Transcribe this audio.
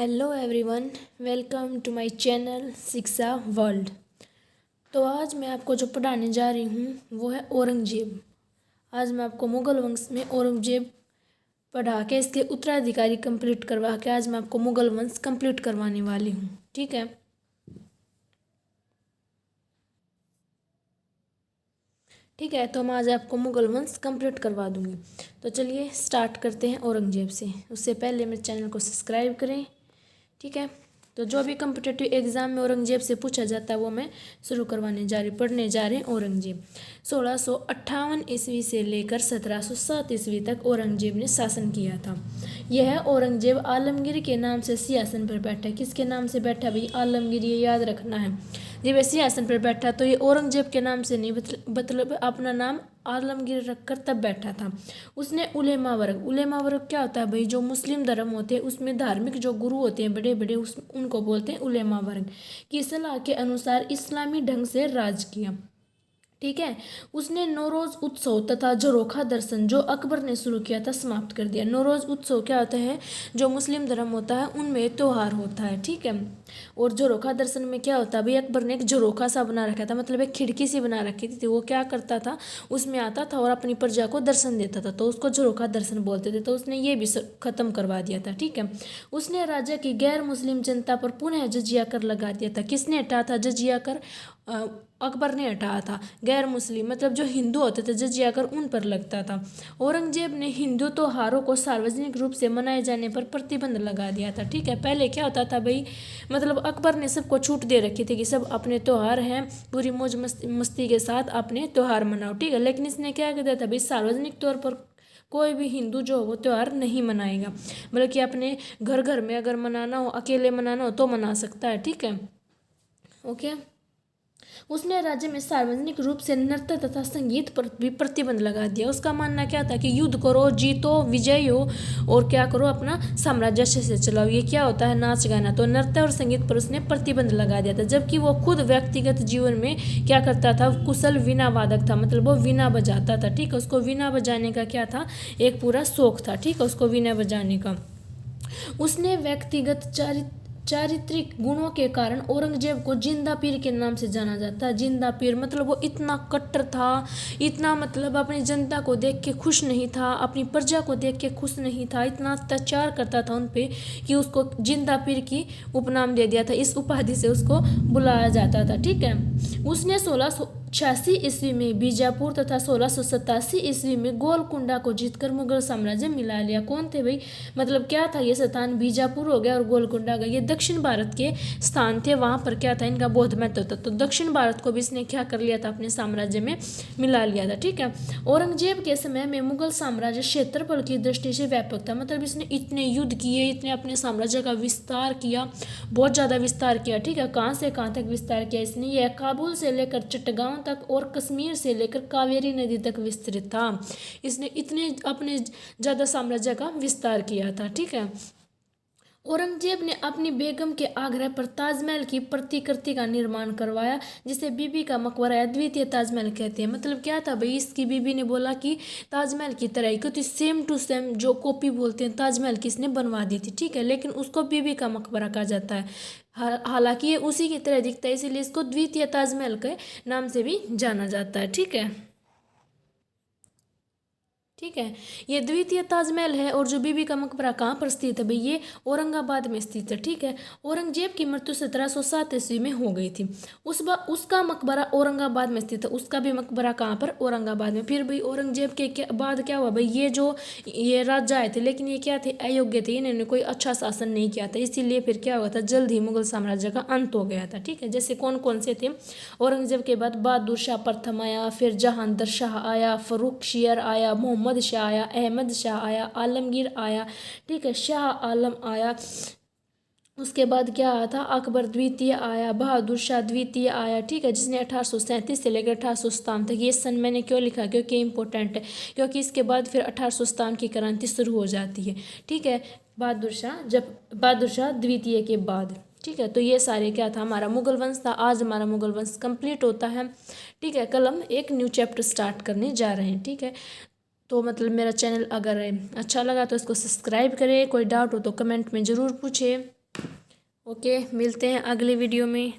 Hello everyone, welcome to my channel Shiksha world. तो आज मैं आपको जो पढ़ाने जा रही हूँ वो है औरंगजेब। आज मैं आपको मुग़ल वंश में औरंगजेब पढ़ा के इसके उत्तराधिकारी कंप्लीट करवा के आज मैं आपको मुग़ल वंश कंप्लीट करवाने वाली हूँ। ठीक है, तो मैं आज आपको मुग़ल वंश कंप्लीट करवा दूँगी। तो चलिए स्टार्ट करते हैं औरंगजेब से। उससे पहले मेरे चैनल को सब्सक्राइब करें। ठीक है, तो जो भी कम्पिटिटिव एग्ज़ाम में औरंगजेब से पूछा जाता है वो मैं शुरू पढ़ने जा रहे हैं औरंगजेब। 1658 ईस्वी से लेकर 1707 ईस्वी तक औरंगजेब ने शासन किया था। यह औरंगजेब आलमगीर के नाम से सिंहासन पर बैठा। किसके नाम से बैठा भाई? आलमगीर, ये याद रखना है। जब वह सिंहासन पर बैठा तो ये औरंगजेब के नाम से नहीं, मतलब अपना नाम आलमगीर रखकर तब बैठा था। उसने उलेमा वर्ग क्या होता है भाई? जो मुस्लिम धर्म होते हैं उसमें धार्मिक जो गुरु होते हैं बड़े बड़े, उनको बोलते हैं उलेमा वर्ग, की सलाह के अनुसार इस्लामी ढंग से राज किया। ठीक है, उसने नौरोज उत्सव तथा झरोखा दर्शन जो अकबर ने शुरू किया था समाप्त कर दिया। नौरोज उत्सव क्या होता है? जो मुस्लिम धर्म होता है उनमें त्योहार होता है। ठीक है, और झरोखा दर्शन में क्या होता है भाई? अकबर ने एक झरोखा सा बना रखा था, मतलब एक खिड़की सी बना रखी थी। वो क्या करता था, उसमें आता था और अपनी प्रजा को दर्शन देता था, तो उसको झरोखा दर्शन बोलते थे। तो उसने ये भी खत्म करवा दिया था। ठीक है, उसने राज्य की गैर मुस्लिम जनता पर पुनः जजिया कर लगा दिया था। किसने हटाया था जजिया कर? अकबर ने हटाया था। गैर मुस्लिम मतलब जो हिंदू होते थे जजिया कर उन पर लगता था। औरंगजेब ने हिंदू त्योहारों को सार्वजनिक रूप से मनाए जाने पर प्रतिबंध लगा दिया था। ठीक है, पहले क्या होता था भाई, मतलब अकबर ने सबको छूट दे रखी थी कि सब अपने त्योहार हैं पूरी मौज मस्ती के साथ अपने त्योहार मनाओ। ठीक है, लेकिन इसने क्या कर दिया था भाई, सार्वजनिक तौर पर कोई भी हिंदू जो हो वो त्यौहार नहीं मनाएगा। मतलब कि अपने घर घर में अगर मनाना हो, अकेले मनाना हो तो मना सकता है। ठीक है, ओके। उसने राज्य में सार्वजनिक रूप से नृत्य तथा संगीत पर भी प्रतिबंध लगा दिया। उसका मानना क्या था कि युद्ध करो, जीतो, विजय हो और क्या करो, अपना साम्राज्य अच्छे से चलाओ। ये क्या होता है? नाच गाना। तो नृत्य और संगीत पर उसने प्रतिबंध लगा दिया था। जबकि वो खुद व्यक्तिगत जीवन में क्या करता था? कुशल वीणा वादक था, मतलब वो वीणा बजाता था। ठीक है, उसको वीणा बजाने का क्या था? एक पूरा शौक था। ठीक है, उसको वीणा बजाने का। उसने व्यक्तिगत चारित्रिक गुणों के कारण औरंगजेब को जिंदा पीर के नाम से जाना जाता है। जिंदा पीर मतलब वो इतना कट्टर था, इतना मतलब अपनी जनता को देख के खुश नहीं था, अपनी प्रजा को देख के खुश नहीं था, इतना अत्याचार करता था उन पे कि उसको जिंदा पीर की उपनाम दे दिया था। इस उपाधि से उसको बुलाया जाता था। ठीक है, उसने 1686 ईस्वी में बीजापुर तथा 1687 ईस्वी में गोलकुंडा को जीतकर मुगल साम्राज्य मिला लिया। कौन थे भाई? मतलब क्या था ये स्थान? बीजापुर हो गया और गोलकुंडा गया। ये दक्षिण भारत के स्थान थे, वहाँ पर क्या था? इनका बहुत महत्व था। तो दक्षिण भारत को भी इसने क्या कर लिया था? अपने साम्राज्य में मिला लिया था। ठीक है, औरंगजेब के समय में मुगल साम्राज्य क्षेत्रफल की दृष्टि से व्यापक था। मतलब इसने इतने युद्ध किए, इतने अपने साम्राज्य का विस्तार किया, बहुत ज़्यादा विस्तार किया। ठीक है, कहाँ से कहाँ तक विस्तार किया इसने? यह काबुल से लेकर चट्टगांव तक और कश्मीर से लेकर कावेरी नदी तक विस्तृत था। इसने इतने अपने ज़्यादा साम्राज्य का विस्तार किया था। ठीक है, औरंगजेब ने अपनी बेगम के आग्रह पर ताजमहल की प्रतिकृति का निर्माण करवाया, जिसे बीबी का मकबरा या द्वितीय ताजमहल कहते हैं। मतलब क्या था भाई, इसकी बीबी ने बोला कि ताजमहल की तरह ही, क्योंकि सेम टू सेम जो कॉपी बोलते हैं ताजमहल की इसने बनवा दी थी। ठीक है, लेकिन उसको बीबी का मकबरा कहा जाता है। हालांकि ये उसी की तरह दिखता है, इसीलिए इसको द्वितीय ताजमहल के नाम से भी जाना जाता है। ठीक है, ठीक है, ये द्वितीय ताजमहल है। और जो बीबी का मकबरा कहाँ पर स्थित है भाई? ये औरंगाबाद में स्थित है। ठीक है, औरंगजेब की मृत्यु 1707 ईस्वी में हो गई थी। उसका मकबरा औरंगाबाद में स्थित है। उसका भी मकबरा कहाँ पर? औरंगाबाद में। फिर भाई औरंगजेब के बाद क्या हुआ भाई? ये राजा आए थे, लेकिन ये क्या थे? अयोग्य थे, इन्होंने कोई अच्छा शासन नहीं किया था, इसीलिए फिर क्या हुआ था? जल्द ही मुगल साम्राज्य का अंत हो गया था। ठीक है, जैसे कौन कौन से थे? औरंगजेब के बाद बहादुर शाह प्रथम आया, फिर जहांगीर शाह आया, फर्रुख शियर आया, मोहम्मद शाह आया, अहमद शाह आया, आलमगीर आया। ठीक है, शाह आलम आया। उसके बाद क्या आया था? अकबर द्वितीय आया, बहादुर शाह द्वितीय आया। ठीक है, जिसने 1837 से लेकर 1857 तक, ये सन मैंने क्यों लिखा? क्योंकि इंपॉर्टेंट है, क्योंकि इसके बाद फिर 1857 की क्रांति शुरू हो जाती है। ठीक है, बहादुर शाह द्वितीय के बाद। ठीक है, तो ये सारे क्या था? हमारा मुगल वंश था। आज हमारा मुगल वंश कंप्लीट होता है। ठीक है, कल हम एक न्यू चैप्टर स्टार्ट करने जा रहे हैं। ठीक है, तो मतलब मेरा चैनल अगर अच्छा लगा तो इसको सब्सक्राइब करें। कोई डाउट हो तो कमेंट में ज़रूर पूछें। ओके, मिलते हैं अगले वीडियो में।